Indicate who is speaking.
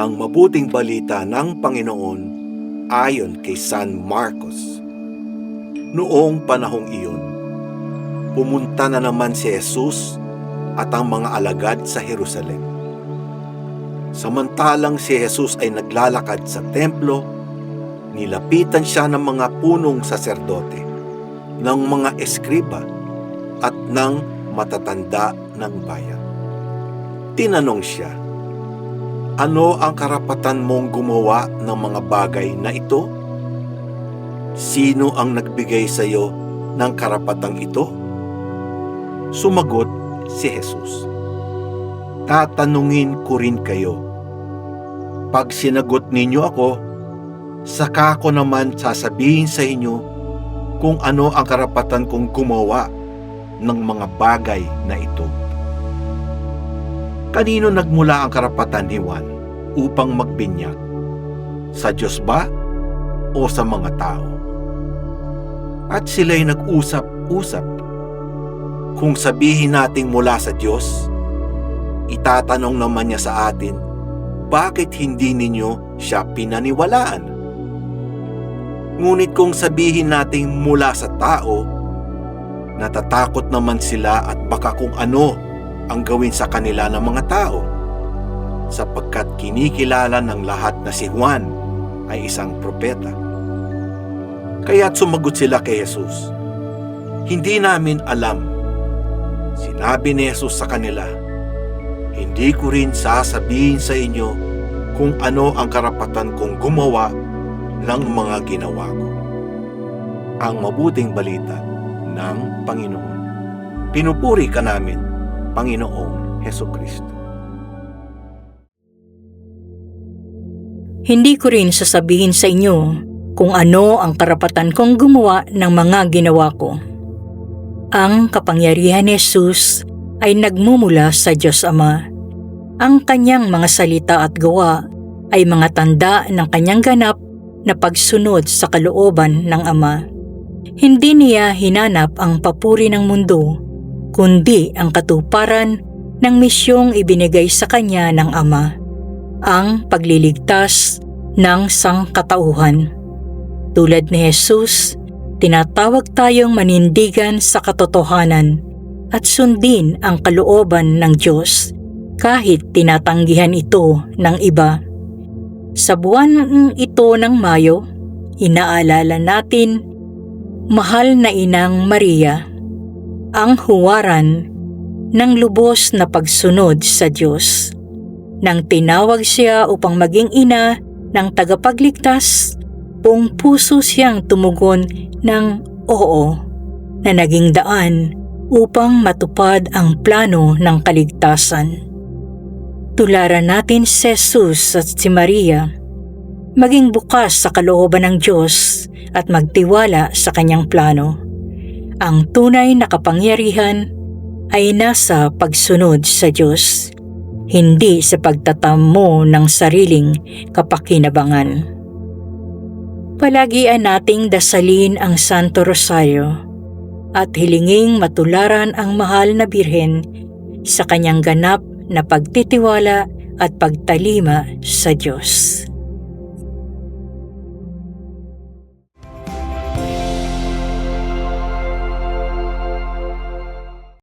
Speaker 1: Ang mabuting balita ng Panginoon ayon kay San Marcos. Noong panahong iyon, pumunta na naman si Jesus at ang mga alagad sa Jerusalem. Samantalang si Jesus ay naglalakad sa templo, nilapitan siya ng mga punong saserdote, ng mga eskriba at ng matatanda ng bayan. Tinanong siya, "Ano ang karapatan mong gumawa ng mga bagay na ito? Sino ang nagbigay sa iyo ng karapatang ito?" Sumagot si Jesus, "Tatanungin ko rin kayo. Pag sinagot ninyo ako, saka ko naman sasabihin sa inyo kung ano ang karapatan kong gumawa ng mga bagay na ito. Kanino nagmula ang karapatan ni Juan upang magbinyag? Sa Diyos ba o sa mga tao?" At sila'y nag-usap-usap. Kung sabihin nating mula sa Diyos, itatanong naman niya sa atin, bakit hindi ninyo siya pinaniwalaan? Ngunit kung sabihin nating mula sa tao, natatakot naman sila at baka kung ano ang gawin sa kanila ng mga tao, sapagkat kinikilala ng lahat na si Juan ay isang propeta. Kaya't sumagot sila kay Jesus, "Hindi namin alam." Sinabi ni Jesus sa kanila, "Hindi ko rin sasabihin sa inyo kung ano ang karapatan kong gumawa ng mga ginawa ko." Ang mabuting balita ng Panginoon. Pinupuri ka namin, Panginoong Hesukristo.
Speaker 2: Hindi ko rin sasabihin sa inyo kung ano ang karapatan kong gumawa ng mga ginawa ko. Ang kapangyarihan ni Jesus ay nagmumula sa Diyos Ama. Ang kanyang mga salita at gawa ay mga tanda ng kanyang ganap na pagsunod sa kalooban ng Ama. Hindi niya hinanap ang papuri ng mundo, kundi ang katuparan ng misyong ibinigay sa kanya ng Ama, ang pagliligtas ng sangkatauhan. Tulad ni Jesus, tinatawag tayong manindigan sa katotohanan at sundin ang kalooban ng Diyos kahit tinatanggihan ito ng iba. Sa buwan ito ng Mayo, inaalala natin, Mahal na Inang Maria, ang huwaran ng lubos na pagsunod sa Diyos. Nang tinawag siya upang maging ina ng tagapagligtas, buong puso siyang tumugon ng oo, na naging daan upang matupad ang plano ng kaligtasan. Tularan natin si Jesus at si Maria, maging bukas sa kalooban ng Diyos at magtiwala sa kanyang plano. Ang tunay na kapangyarihan ay nasa pagsunod sa Diyos, hindi sa pagtatamo ng sariling kapakinabangan. Palagian nating dasalin ang Santo Rosario at hilinging matularan ang mahal na Birhen sa kanyang ganap na pagtitiwala at pagtalima sa Diyos.